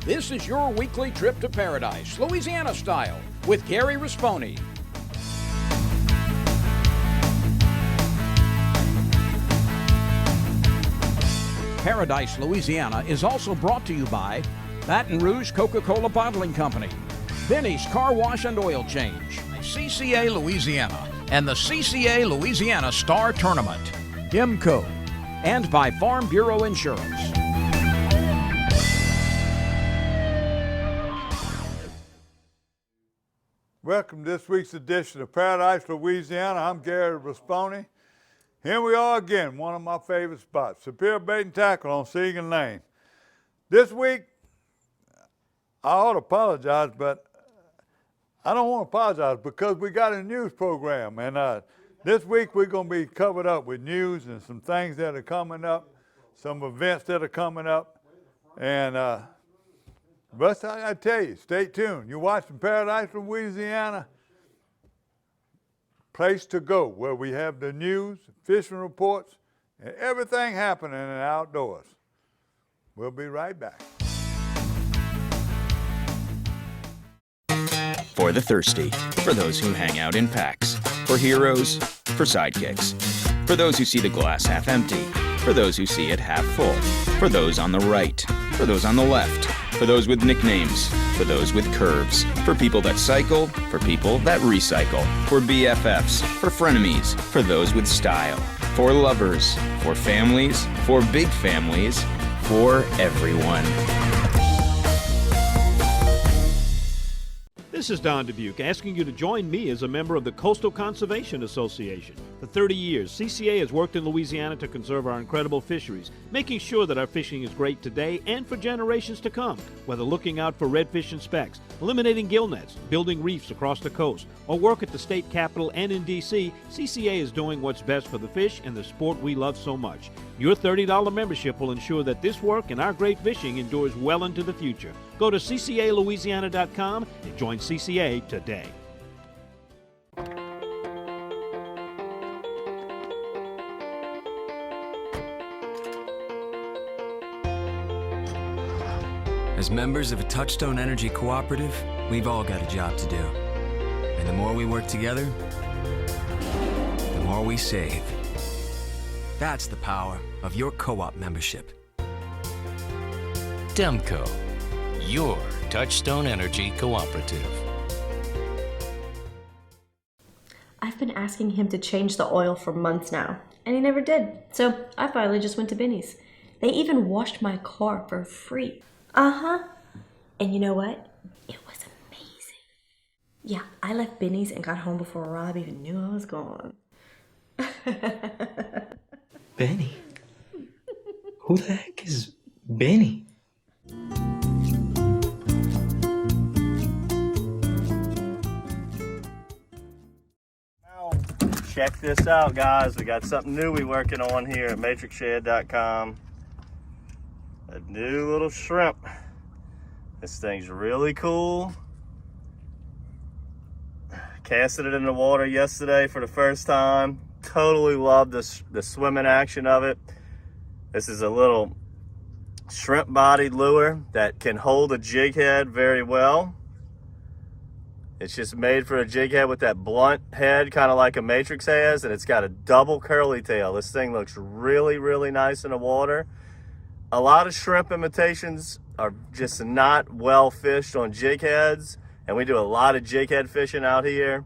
This is your weekly trip to paradise, Louisiana style, with Gary Risponi. Paradise, Louisiana is also brought to you by Baton Rouge Coca-Cola Bottling Company, Benny's Car Wash and Oil Change, CCA Louisiana, and the CCA Louisiana Star Tournament, IMCO, and by Farm Bureau Insurance. Welcome to this week's edition of Paradise, Louisiana. I'm Gary Risponi. Here we are again, one of my favorite spots, Superior Bait and Tackle on Seagan Lane. This week, I ought to apologize, but I don't want to apologize because we got a news program. And this week, we're going to be covered up with news and some things that are coming up, some events that are coming up. And but I tell you, stay tuned. You're watching Paradise, Louisiana. Place to go where we have the news, fishing reports, and everything happening in the outdoors. We'll be right back. For the thirsty, for those who hang out in packs, for heroes, for sidekicks, for those who see the glass half empty, for those who see it half full, for those on the right, for those on the left, for those with nicknames, for those with curves, for people that cycle, for people that recycle, for BFFs, for frenemies, for those with style, for lovers, for families, for big families, for everyone. This is Don Dubuque asking you to join me as a member of the Coastal Conservation Association. For 30 years, CCA has worked in Louisiana to conserve our incredible fisheries, making sure that our fishing is great today and for generations to come. Whether looking out for redfish and specks, eliminating gill nets, building reefs across the coast, or work at the state capitol and in D.C., CCA is doing what's best for the fish and the sport we love so much. Your $30 membership will ensure that this work and our great fishing endures well into the future. Go to ccalouisiana.com and join CCA today. As members of a Touchstone Energy Cooperative, we've all got a job to do. And the more we work together, the more we save. That's the power of your co-op membership. Demco, your Touchstone Energy Cooperative. I've been asking him to change the oil for months now, and he never did. So I finally just went to Benny's. They even washed my car for free. And you know what? It was amazing. Yeah, I left Benny's and got home before Rob even knew I was gone. Benny? Who the heck is Benny? Check this out, guys. We got something new we're working on here at matrixshed.com. A new little shrimp. This thing's really cool. Casted it in the water yesterday for the first time. Totally love the swimming action of it. This is a little shrimp bodied lure that can hold a jig head very well. It's just made for a jig head with that blunt head, kind of like a Matrix has, and it's got a double curly tail. This thing looks really, really nice in the water. A lot of shrimp imitations are just not well fished on jig heads, and we do a lot of jig head fishing out here.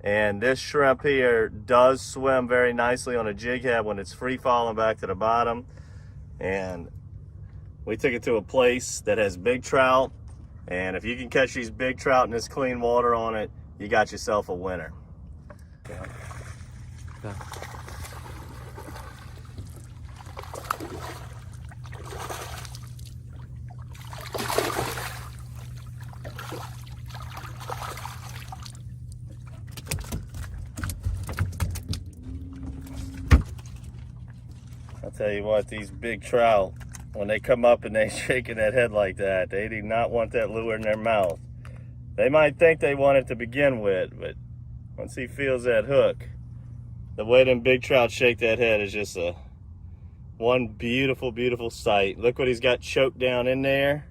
And this shrimp here does swim very nicely on a jig head when it's free falling back to the bottom. And we took it to a place that has big trout. And if you can catch these big trout in this clean water on it, you got yourself a winner. Yeah. Yeah. I'll tell you what, these big trout, when they come up and they shaking that head like that, they do not want that lure in their mouth. They might think they want it to begin with, but once he feels that hook, the way them big trout shake that head is just one beautiful, beautiful sight. Look what he's got choked down in there.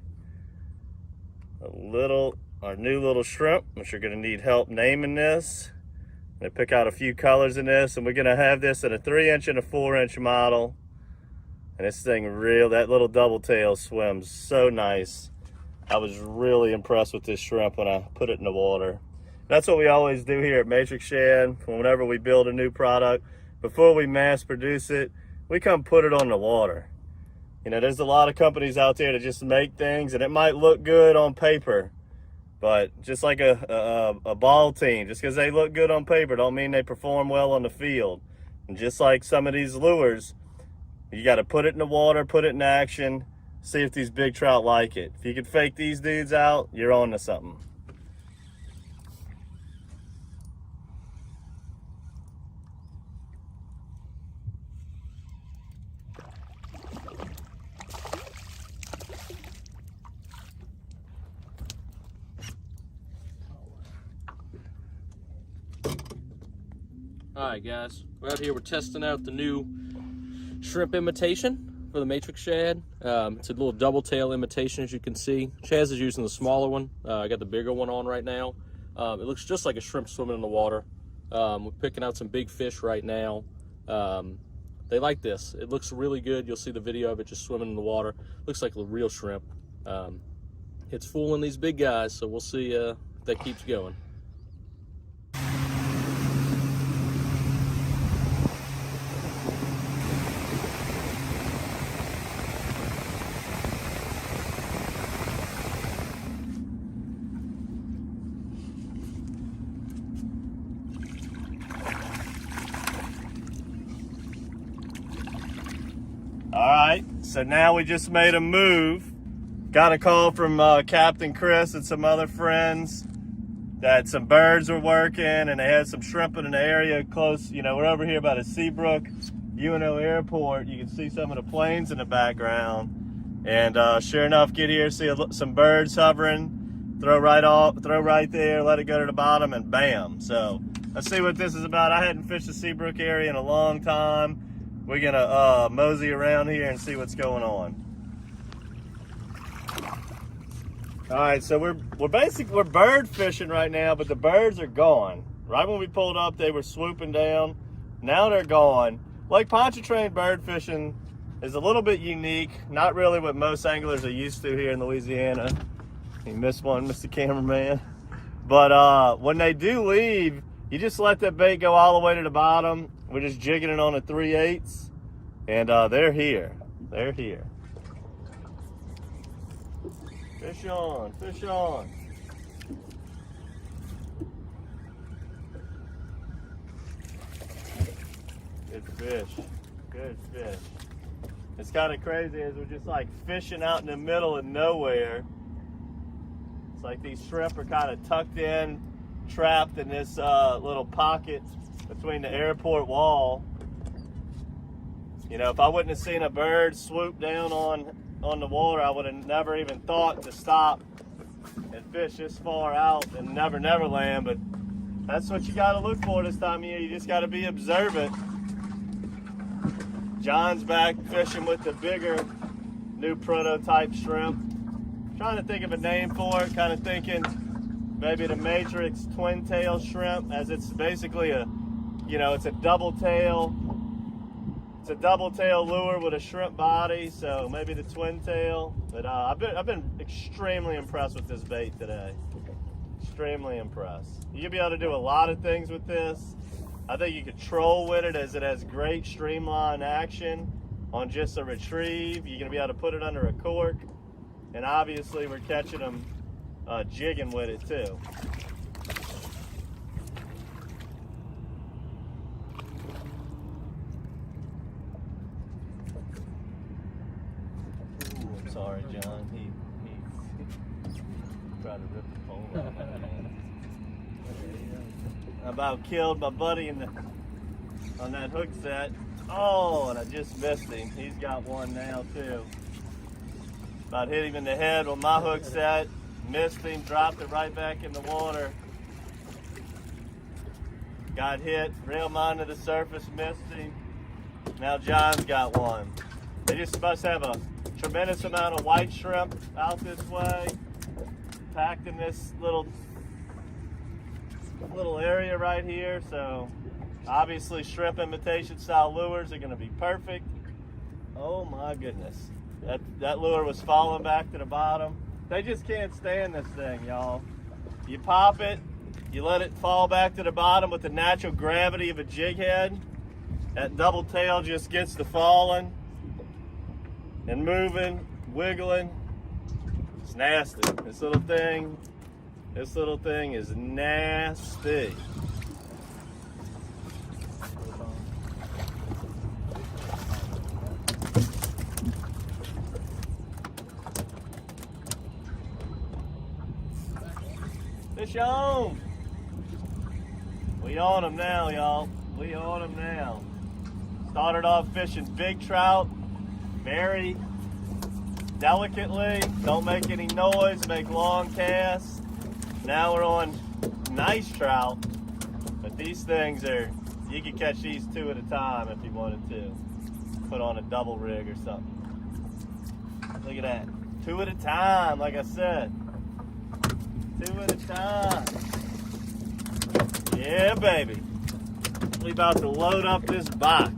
our new little shrimp, which you're gonna need help naming this. I'm gonna pick out a few colors in this, and we're gonna have this in a 3-inch and a 4-inch model. And this thing that little double tail swims so nice. I was really impressed with this shrimp when I put it in the water. That's what we always do here at Matrix Shad. Whenever we build a new product, before we mass produce it, we come put it on the water. You know, there's a lot of companies out there that just make things and it might look good on paper, but just like a ball team, just because they look good on paper don't mean they perform well on the field. And just like some of these lures, you got to put it in the water, put it in action, see if these big trout like it. If you can fake these dudes out, you're on to something. Alright guys, we're out here, we're testing out the new shrimp imitation for the Matrix Shad. It's a little double tail imitation, as you can see. Chaz is using the smaller one. I got the bigger one on right now. It looks just like a shrimp swimming in the water. We're picking out some big fish right now. They like this. It looks really good. You'll see the video of it just swimming in the water. Looks like a real shrimp. It's fooling these big guys, so we'll see if that keeps going. Alright, so now we just made a move. Got a call from Captain Chris and some other friends that some birds were working and they had some shrimp in an area close. You know, we're over here by the Seabrook UNO Airport. You can see some of the planes in the background. And sure enough, get here, see some birds hovering, throw right there, let it go to the bottom, and bam. So let's see what this is about. I hadn't fished the Seabrook area in a long time. We're gonna mosey around here and see what's going on. All right, so we're bird fishing right now, but the birds are gone. Right when we pulled up, they were swooping down. Now they're gone. Lake Pontchartrain bird fishing is a little bit unique. Not really what most anglers are used to here in Louisiana. You missed one, Mr. Cameraman. But when they do leave, you just let that bait go all the way to the bottom. We're just jigging it on a 3/8, and they're here. They're here. Fish on, fish on. Good fish, good fish. It's kind of crazy as we're just like fishing out in the middle of nowhere. It's like these shrimp are kind of tucked in, trapped in this little pocket between the airport wall. You know, if I wouldn't have seen a bird swoop down on the water, I would have never even thought to stop and fish this far out in Never Never Land. But that's what you got to look for this time of year. You just got to be observant. John's back fishing with the bigger new prototype shrimp. Trying to think of a name for it, kind of thinking maybe the Matrix twin tail shrimp, as it's basically it's a double tail. It's a double tail lure with a shrimp body, so maybe the twin tail. But I've been extremely impressed with this bait today. Extremely impressed. You'll be able to do a lot of things with this. I think you could troll with it as it has great streamline action on just a retrieve. You're gonna be able to put it under a cork, and obviously we're catching them jigging with it too. Sorry, John. He tried to rip the pole off my hand. I about killed my buddy on that hook set. Oh, and I just missed him. He's got one now too. About hit him in the head with my hook set. Missed him, dropped it right back in the water. Got hit, railed mine to the surface, missed him. Now John's got one. They just must have a tremendous amount of white shrimp out this way. packed in this little area right here, so obviously shrimp imitation style lures are going to be perfect. Oh my goodness, that lure was falling back to the bottom. They just can't stand this thing, y'all. You pop it, you let it fall back to the bottom with the natural gravity of a jig head. That double tail just gets to falling and moving, wiggling. It's nasty. This little thing is nasty. Fish on! We on them now, y'all. We on them now. Started off fishing big trout, very delicately, don't make any noise, make long casts. Now we're on nice trout, but these things are, you can catch these 2 at a time if you wanted to. Put on a double rig or something. Look at that, 2 at a time, like I said. 2 at a time. Yeah, baby. We about to load up this box.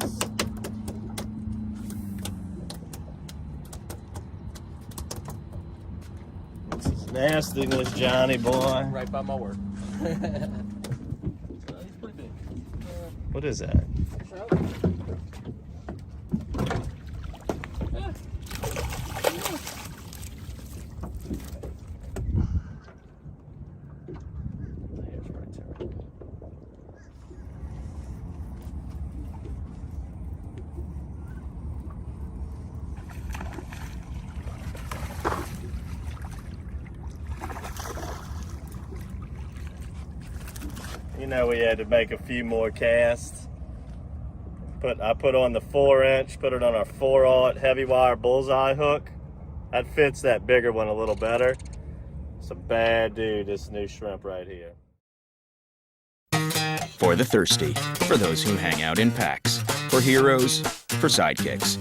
This is nastiness, Johnny boy. Right by my work. He's pretty big. What is that? You know, we had to make a few more casts. I put on the 4-inch, put it on our 4/0 heavy wire bullseye hook. That fits that bigger one a little better. It's a bad dude, this new shrimp right here. For the thirsty, for those who hang out in packs, for heroes, for sidekicks,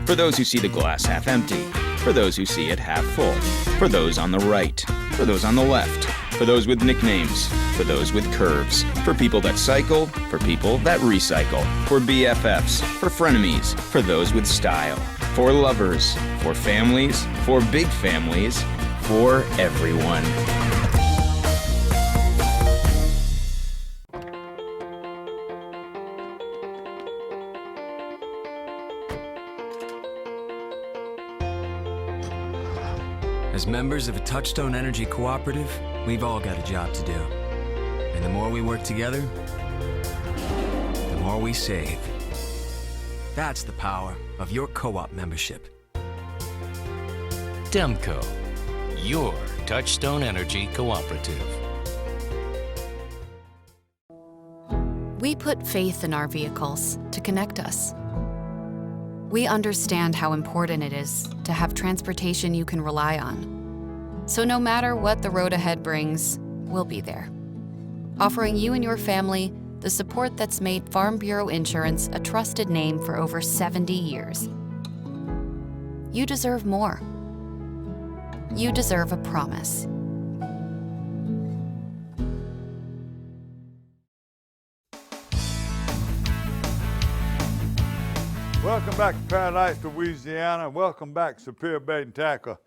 for those who see the glass half empty, for those who see it half full, for those on the right, for those on the left, for those with nicknames, for those with curves, for people that cycle, for people that recycle, for BFFs, for frenemies, for those with style, for lovers, for families, for big families, for everyone. As members of a Touchstone Energy Cooperative, we've all got a job to do. And the more we work together, the more we save. That's the power of your co-op membership. Demco, your Touchstone Energy Cooperative. We put faith in our vehicles to connect us. We understand how important it is to have transportation you can rely on. So no matter what the road ahead brings, we'll be there, offering you and your family the support that's made Farm Bureau Insurance a trusted name for over 70 years. You deserve more. You deserve a promise. Welcome back to Paradise, Louisiana. Welcome back, Superior Bait and Tackle.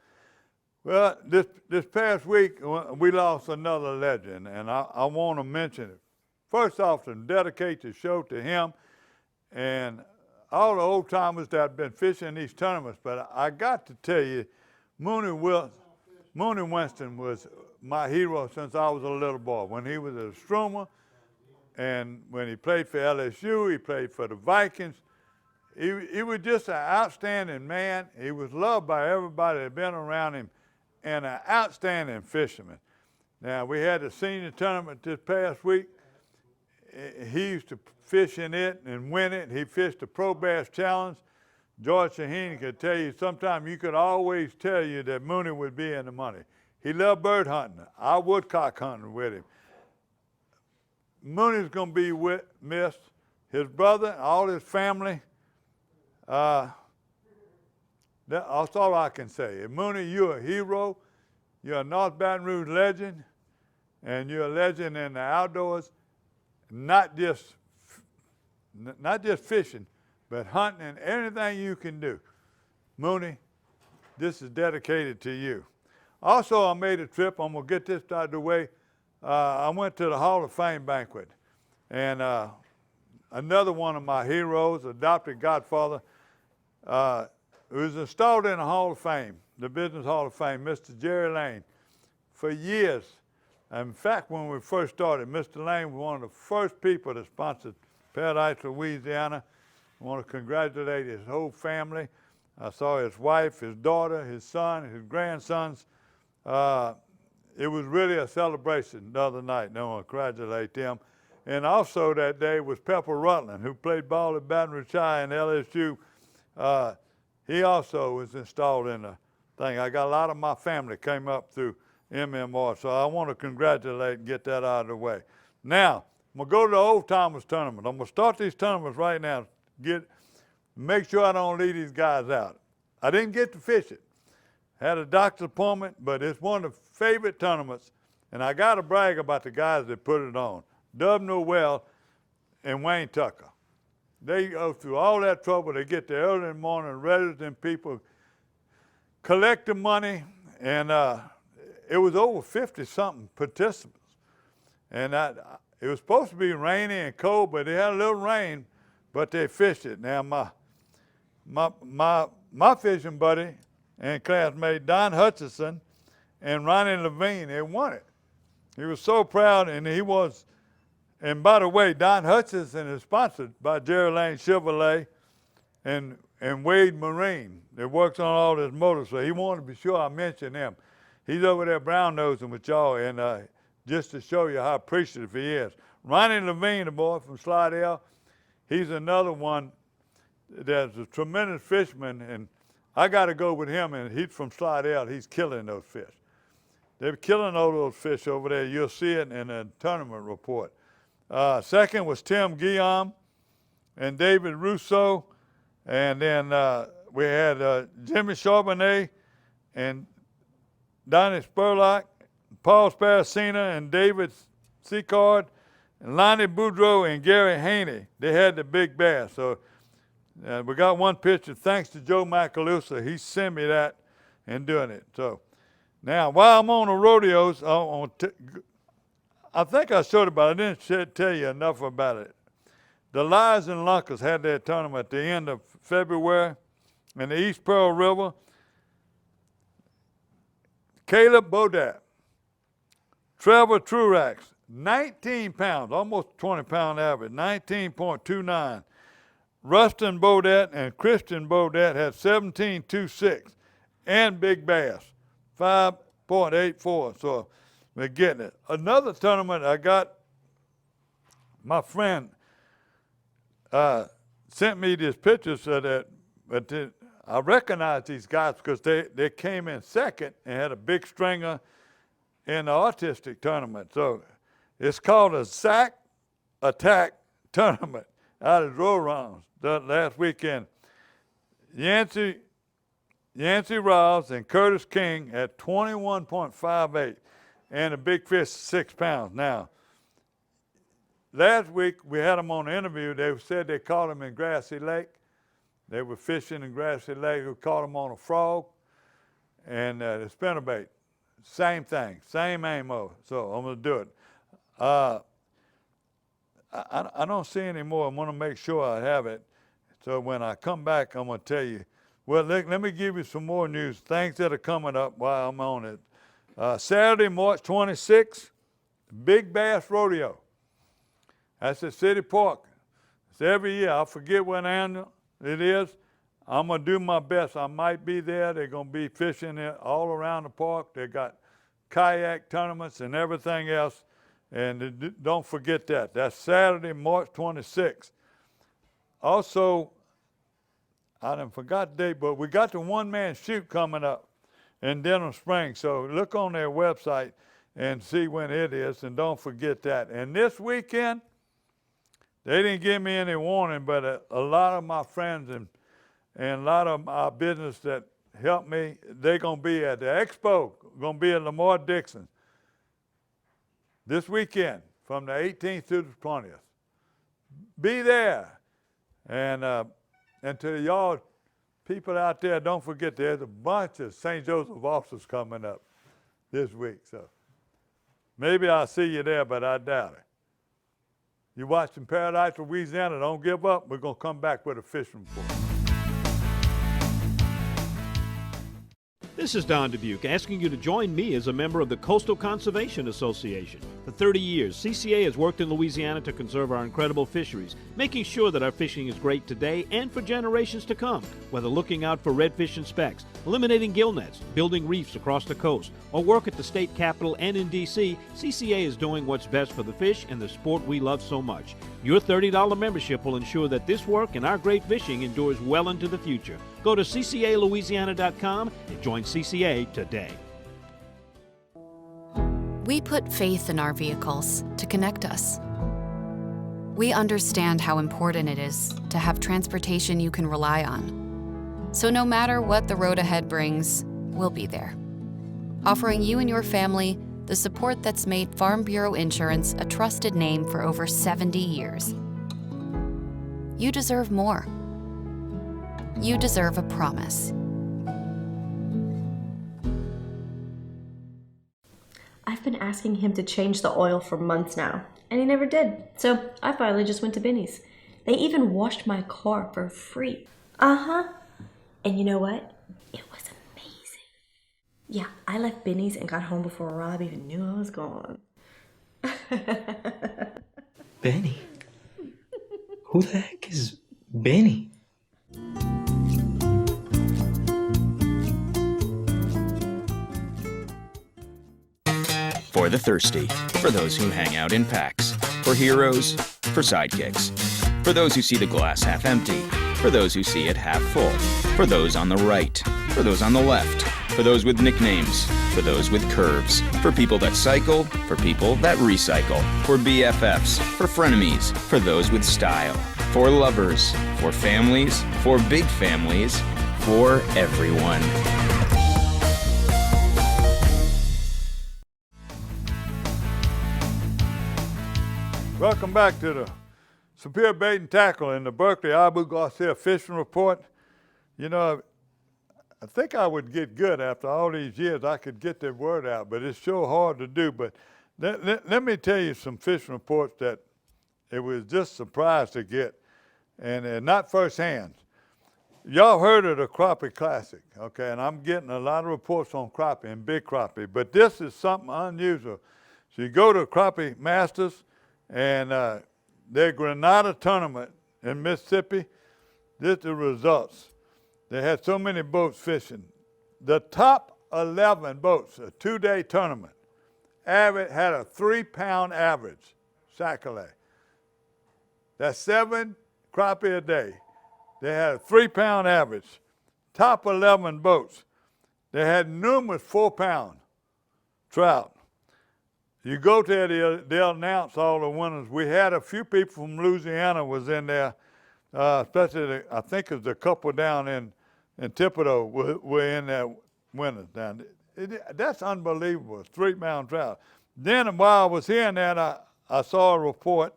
Well, this past week, we lost another legend, and I want to mention it. First off, to dedicate the show to him and all the old timers that have been fishing these tournaments. But I got to tell you, Mooney Winston was my hero since I was a little boy. When he was a strummer, and when he played for LSU, he played for the Vikings. He was just an outstanding man. He was loved by everybody that had been around him, and an outstanding fisherman. Now, we had the senior tournament this past week. He used to fish in it and win it. He fished the Pro Bass Challenge. George Shaheen could tell you, sometimes you could always tell you that Mooney would be in the money. He loved bird hunting. I woodcock hunting with him. Mooney's going to be missed. His brother, all his family, that's all I can say. Mooney, you're a hero. You're a North Baton Rouge legend, and you're a legend in the outdoors, not just fishing, but hunting and anything you can do. Mooney, this is dedicated to you. Also, I made a trip. I'm going to get this out of the way. I went to the Hall of Fame banquet, and another one of my heroes, adopted godfather, who was installed in the Hall of Fame, the Business Hall of Fame, Mr. Jerry Lane, for years. In fact, when we first started, Mr. Lane was one of the first people that sponsored Paradise, Louisiana. I want to congratulate his whole family. I saw his wife, his daughter, his son, his grandsons. It was really a celebration the other night, and I want to congratulate them. And also that day was Pepper Rutland, who played ball at Baton Rouge High and LSU. He also was installed in the thing. I got a lot of my family came up through MMR, so I want to congratulate and get that out of the way. Now, I'm going to go to the Old Timers tournament. I'm going to start these tournaments right now, make sure I don't leave these guys out. I didn't get to fish it. Had a doctor's appointment, but it's one of the favorite tournaments, and I got to brag about the guys that put it on. Dub Noel and Wayne Tucker. They go through all that trouble. They get there early in the morning, registering people, collect the money, and it was over 50-something participants. And it was supposed to be rainy and cold, but they had a little rain, but they fished it. Now, my fishing buddy and classmate, Don Hutchison and Ronnie Levine, they won it. He was so proud, and he was. And by the way, Don Hutchison is sponsored by Jerry Lane Chevrolet and Wade Marine that works on all this motors, so he wanted to be sure I mentioned him. He's over there brown nosing with y'all, and just to show you how appreciative he is. Ronnie Levine, the boy from Slidell, he's another one that's a tremendous fisherman, and I got to go with him, and he's from Slidell. He's killing those fish. They're killing all those fish over there. You'll see it in the tournament report. Second was Tim Guillaume and David Rousseau. And then we had Jimmy Charbonnet and Donnie Spurlock, Paul Sparacina and David Seacard, and Lonnie Boudreau and Gary Haney. They had the big bass. So we got one picture thanks to Joe Macalusa. He sent me that and doing it. So now, while I'm on the rodeos, I think I showed it, but I didn't tell you enough about it. The Lions and Lunkers had their tournament at the end of February in the East Pearl River. Caleb Bodat, Trevor Truax, 19 pounds, almost 20-pound average, 19.29. Rustin Bodat and Christian Bodat had 17.26 and big bass, 5.84. So we're getting it. Another tournament I got, my friend sent me these pictures so that, I recognize these guys because they came in second and had a big stringer in the artistic tournament. So it's called a Sack Attack Tournament out of Rollrounds last weekend. Yancey Rouse and Curtis King at 21.58 and a big fish 6 pounds. Now, last week we had them on the interview. They said they caught them in Grassy Lake. They were fishing in Grassy Lake. We caught them on a frog and the spinnerbait. Same thing, same ammo. So I'm going to do it. I don't see any more. I'm going to make sure I have it. So when I come back, I'm going to tell you. Well, let me give you some more news, things that are coming up while I'm on it. Saturday, March 26th, Big Bass Rodeo. That's at City Park. It's every year. I forget what annual it is. I'm going to do my best. I might be there. They're going to be fishing all around the park. They got kayak tournaments and everything else. And don't forget that. That's Saturday, March 26th. Also, I done forgot the date, but we got the one-man shoot coming up in Denham Springs. So look on their website and see when it is, and don't forget that. And this weekend, they didn't give me any warning, but a lot of my friends and a lot of our business that helped me, they're going to be at the expo going to be at Lamar Dixon this weekend from the 18th to the 20th. Be there. And to y'all people out there, don't forget there's a bunch of St. Joseph officers coming up this week. So maybe I'll see you there, but I doubt it. You're watching Paradise, Louisiana. Don't give up. We're going to come back with a fishing report. This is Don Dubuque asking you to join me as a member of the Coastal Conservation Association. For 30 years, CCA has worked in Louisiana to conserve our incredible fisheries, making sure that our fishing is great today and for generations to come. Whether looking out for redfish and specks, eliminating gill nets, building reefs across the coast, or work at the state capitol and in D.C., CCA is doing what's best for the fish and the sport we love so much. Your $30 membership will ensure that this work and our great fishing endures well into the future. Go to ccalouisiana.com and join CCA today. We put faith in our vehicles to connect us. We understand how important it is to have transportation you can rely on. So no matter what the road ahead brings, we'll be there, offering you and your family the support that's made Farm Bureau Insurance a trusted name for over 70 years. You deserve more. You deserve a promise. I've been asking him to change the oil for months now, and he never did. So I finally just went to Benny's. They even washed my car for free. Uh-huh. And you know what? It was amazing. Yeah, I left Benny's and got home before Rob even knew I was gone. Benny? Who the heck is Benny? For the thirsty, for those who hang out in packs, for heroes, for sidekicks, for those who see the glass half empty, for those who see it half full, for those on the right, for those on the left, for those with nicknames, for those with curves, for people that cycle, for people that recycle, for BFFs, for frenemies, for those with style, for lovers, for families, for big families, for everyone. Welcome back to the Superior Bait and Tackle in the Berkeley Abu Garcia Fishing Report. You know, I think I would get good after all these years. I could get the word out, but it's so hard to do. But let me tell you some fishing reports that it was just a surprise to get, and not firsthand. Y'all heard of the Crappie Classic, okay? And I'm getting a lot of reports on crappie and big crappie, but this is something unusual. So you go to Crappie Masters, and their Granada tournament in Mississippi, this is the results. They had so many boats fishing. The top 11 boats, a 2-day tournament, had a 3-pound average, sac-a-lait. That's 7 crappie a day. They had a 3-pound average. Top 11 boats, they had numerous 4-pound trout. You go there, they'll announce all the winners. We had a few people from Louisiana was in there, especially I think it was a couple down in Thibodeau were in there winners down. That's unbelievable, 3-pound trout. Then while I was hearing that, I saw a report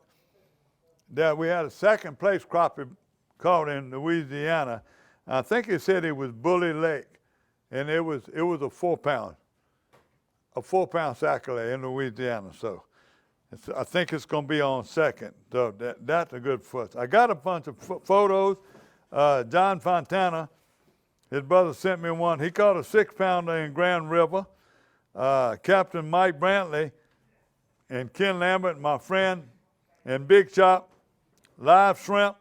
that we had a second place crappie caught in Louisiana. I think it said it was Bully Lake, and it was a 4-pound. A 4-pound sac-a-lait in Louisiana, so I think it's going to be on second. So that's a good first. I got a bunch of photos. John Fontana, his brother sent me one. He caught a 6-pounder in Grand River. Captain Mike Brantley and Ken Lambert, my friend, and Big Chop, live shrimp.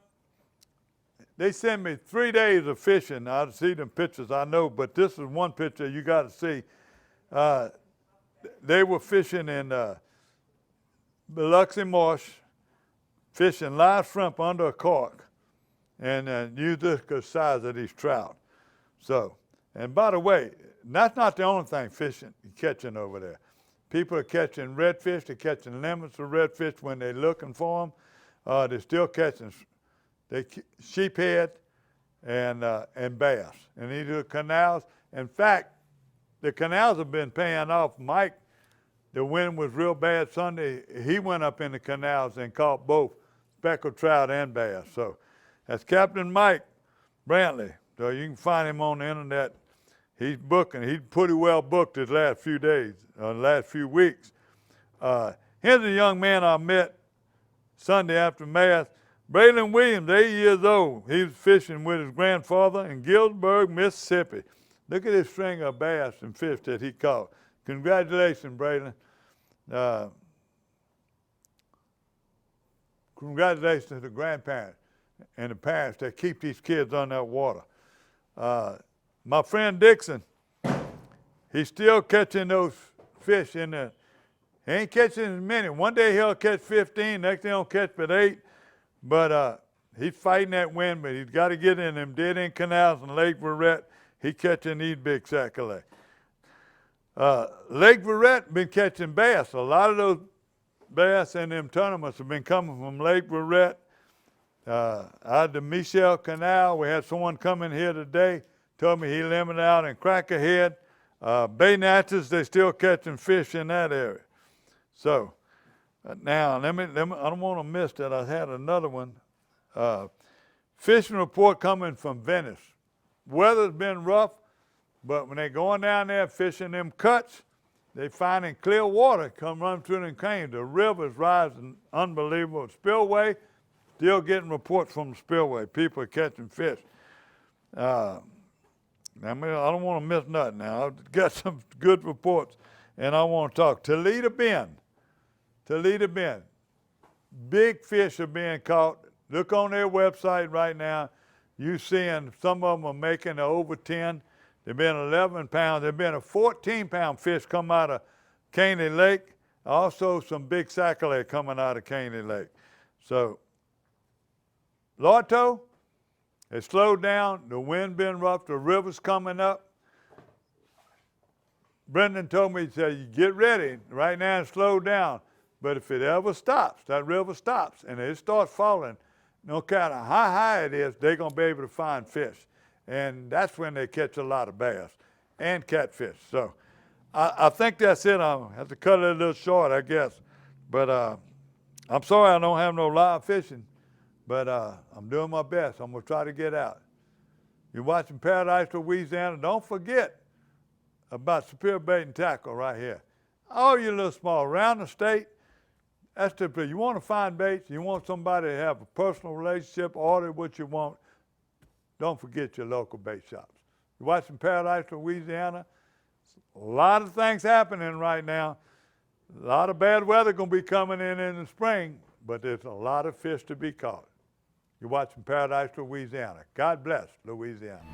They sent me 3 days of fishing. I'll see them pictures, I know, but this is one picture you got to see. They were fishing in Biloxi Marsh, fishing live shrimp under a cork, and you look at the size of these trout. So, and by the way, that's not the only thing catching over there. People are catching redfish, they're catching limits of redfish when they're looking for them. They're still catching sheephead and bass, and these are canals. In fact, the canals have been paying off. Mike, the wind was real bad Sunday. He went up in the canals and caught both speckled trout and bass. So that's Captain Mike Brantley. So you can find him on the internet. He's booking. He's pretty well booked his last few days, last few weeks. Here's a young man I met Sunday after Mass. Braylon Williams, 8 years old. He was fishing with his grandfather in Galesburg, Mississippi. Look at this string of bass and fish that he caught. Congratulations, Braylon. Congratulations to the grandparents and the parents that keep these kids on that water. My friend Dixon, he's still catching those fish in there. He ain't catching as many. One day he'll catch 15, next day he'll catch but 8. But he's fighting that wind, but he's got to get in them dead-end canals in Lake Verret. He's catching these big sac-a-lait. Lake Verret been catching bass. A lot of those bass in them tournaments have been coming from Lake Verret. Out of the Michelle Canal, we had someone come in here today, told me he limited out in Crackerhead. Bay Natchez, they still catching fish in that area. So now, let me, I don't want to miss that. I had another one. Fishing report coming from Venice. Weather's been rough, but when they're going down there fishing them cuts, they finding clear water come running through them caves. The river's rising unbelievable. Spillway, still getting reports from the spillway. People are catching fish. I don't want to miss nothing now. I've got some good reports, and I want to talk. Toledo Bend. Big fish are being caught. Look on their website right now. You're seeing some of them are making over 10. There've been 11 pounds. There've been a 14-pound fish come out of Caney Lake. Also some big sac-a-lait coming out of Caney Lake. So, Lorto, it slowed down. The wind been rough. The river's coming up. Brendan told me, he said, you get ready. Right now it's slowed down. But if it ever stops, that river stops, and it starts falling, no matter how high it is, they're going to be able to find fish. And that's when they catch a lot of bass and catfish. So I think that's it. I'll have to cut it a little short, I guess. But I'm sorry I don't have no live fishing, but I'm doing my best. I'm going to try to get out. You're watching Paradise, Louisiana. Don't forget about Superior Bait and Tackle right here. All you little small, around the state, that's typically, you want to find baits, you want somebody to have a personal relationship, order what you want, don't forget your local bait shops. You're watching Paradise, Louisiana. A lot of things happening right now. A lot of bad weather going to be coming in the spring, but there's a lot of fish to be caught. You're watching Paradise, Louisiana. God bless Louisiana.